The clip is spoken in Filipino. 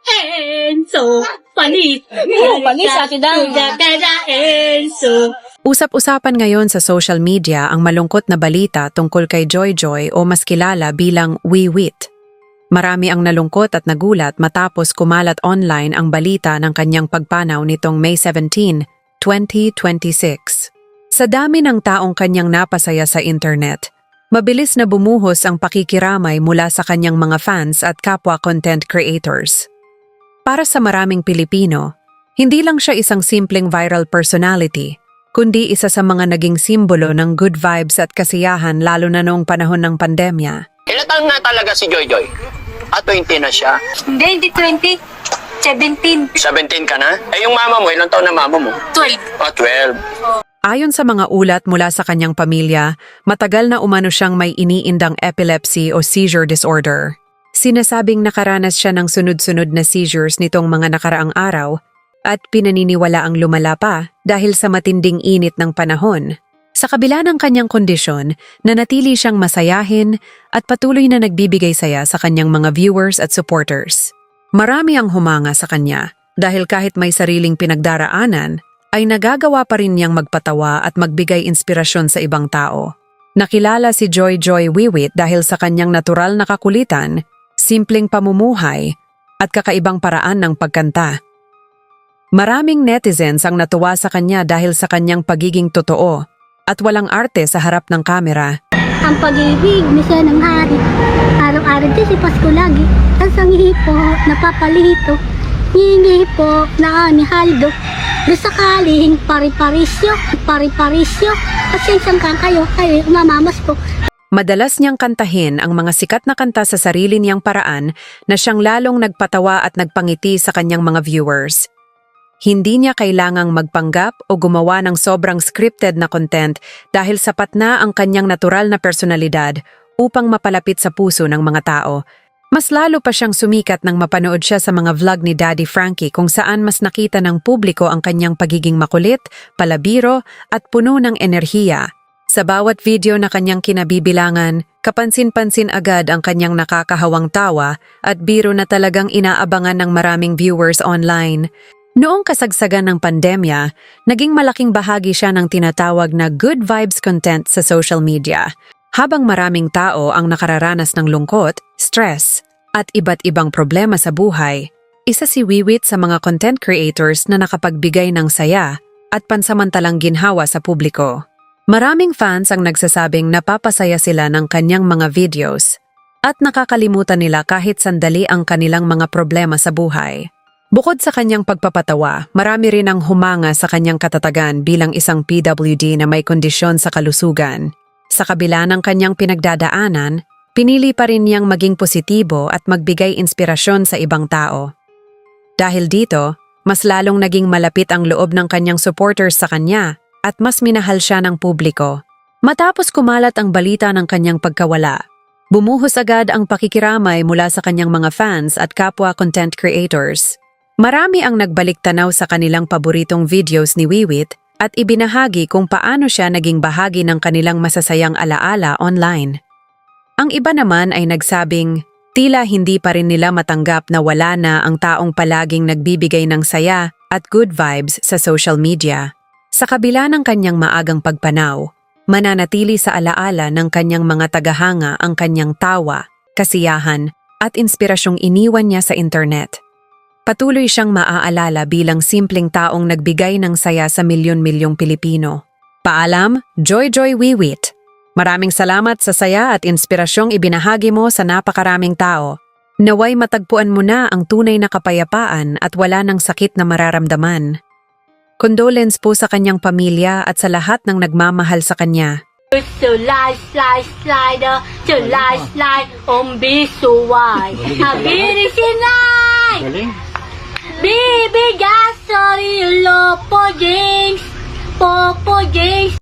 Enzo, panis. Panis, Ate Dang. Enzo. Usap-usapan ngayon sa social media ang malungkot na balita tungkol kay Joy Joy o mas kilala bilang Wiwit. Marami ang nalungkot at nagulat matapos kumalat online ang balita ng kanyang pagpanaw nitong May 17, 2026. Sa dami ng taong kanyang napasaya sa internet, mabilis na bumuhos ang pakikiramay mula sa kanyang mga fans at kapwa content creators. Para sa maraming Pilipino, hindi lang siya isang simpleng viral personality, kundi isa sa mga naging simbolo ng good vibes at kasiyahan lalo na noong panahon ng pandemya. Ilan taon na talaga si Joy Joy? 20 na siya. Hindi 20. 17. 17 ka na? Eh yung mama mo, ilang taon na mama mo? 12. 12. Ayon sa mga ulat mula sa kanyang pamilya, matagal na umano siyang may iniindang epilepsy o seizure disorder. Sinasabing nakaranas siya ng sunod-sunod na seizures nitong mga nakaraang araw at pinaniniwala ang lumala pa dahil sa matinding init ng panahon. Sa kabila ng kanyang kondisyon, nanatili siyang masayahin at patuloy na nagbibigay saya sa kanyang mga viewers at supporters. Marami ang humanga sa kanya dahil kahit may sariling pinagdaraanan, ay nagagawa pa rin niyang magpatawa at magbigay inspirasyon sa ibang tao. Nakilala si Joy Joy Wiwit dahil sa kanyang natural na kakulitan, simpleng pamumuhay, at kakaibang paraan ng pagkanta. Maraming netizens ang natuwa sa kanya dahil sa kanyang pagiging totoo at walang arte sa harap ng kamera. Ang pag-ibig, misa ng hari. Araw-araw din si Pasko lagi. Ang sangihi po, napapalito. Hingi po na ni Haldo. Sakaling pari-parisyo. At siyang kayo mamamas po. Madalas niyang kantahin ang mga sikat na kanta sa sarili niyang paraan na siyang lalong nagpatawa at nagpangiti sa kanyang mga viewers. Hindi niya kailangang magpanggap o gumawa ng sobrang scripted na content dahil sapat na ang kanyang natural na personalidad upang mapalapit sa puso ng mga tao. Mas lalo pa siyang sumikat nang mapanood siya sa mga vlog ni Daddy Frankie kung saan mas nakita ng publiko ang kanyang pagiging makulit, palabiro at puno ng enerhiya. Sa bawat video na kanyang kinabibilangan, kapansin-pansin agad ang kanyang nakakahawang tawa at biro na talagang inaabangan ng maraming viewers online. Noong kasagsagan ng pandemya, naging malaking bahagi siya ng tinatawag na good vibes content sa social media. Habang maraming tao ang nakararanas ng lungkot, stress, at iba't ibang problema sa buhay, isa si Wiwit sa mga content creators na nakapagbigay ng saya at pansamantalang ginhawa sa publiko. Maraming fans ang nagsasabing napapasaya sila ng kanyang mga videos at nakakalimutan nila kahit sandali ang kanilang mga problema sa buhay. Bukod sa kanyang pagpapatawa, marami rin ang humanga sa kanyang katatagan bilang isang PWD na may kondisyon sa kalusugan. Sa kabila ng kanyang pinagdadaanan, pinili pa rin niyang maging positibo at magbigay inspirasyon sa ibang tao. Dahil dito, mas lalong naging malapit ang loob ng kanyang supporters sa kanya at mas minahal siya ng publiko. Matapos kumalat ang balita ng kanyang pagkawala, bumuhos agad ang pakikiramay mula sa kanyang mga fans at kapwa content creators. Marami ang nagbalik tanaw sa kanilang paboritong videos ni Wiwit at ibinahagi kung paano siya naging bahagi ng kanilang masasayang alaala online. Ang iba naman ay nagsabing tila hindi pa rin nila matanggap na wala na ang taong palaging nagbibigay ng saya at good vibes sa social media. Sa kabila ng kanyang maagang pagpanaw, mananatili sa alaala ng kanyang mga tagahanga ang kanyang tawa, kasiyahan at inspirasyong iniwan niya sa internet. Patuloy siyang maaalala bilang simpleng taong nagbigay ng saya sa milyon-milyong Pilipino. Paalam, Joy Joy Wiwit. Maraming salamat sa saya at inspirasyong ibinahagi mo sa napakaraming tao. Naway matagpuan mo na ang tunay na kapayapaan at wala ng sakit na mararamdaman. Condolence po sa kanyang pamilya at sa lahat ng nagmamahal sa kanya. Slide, bisuway. Habiri sinay. Bibigas, sorry, lo, po, James. Po, James.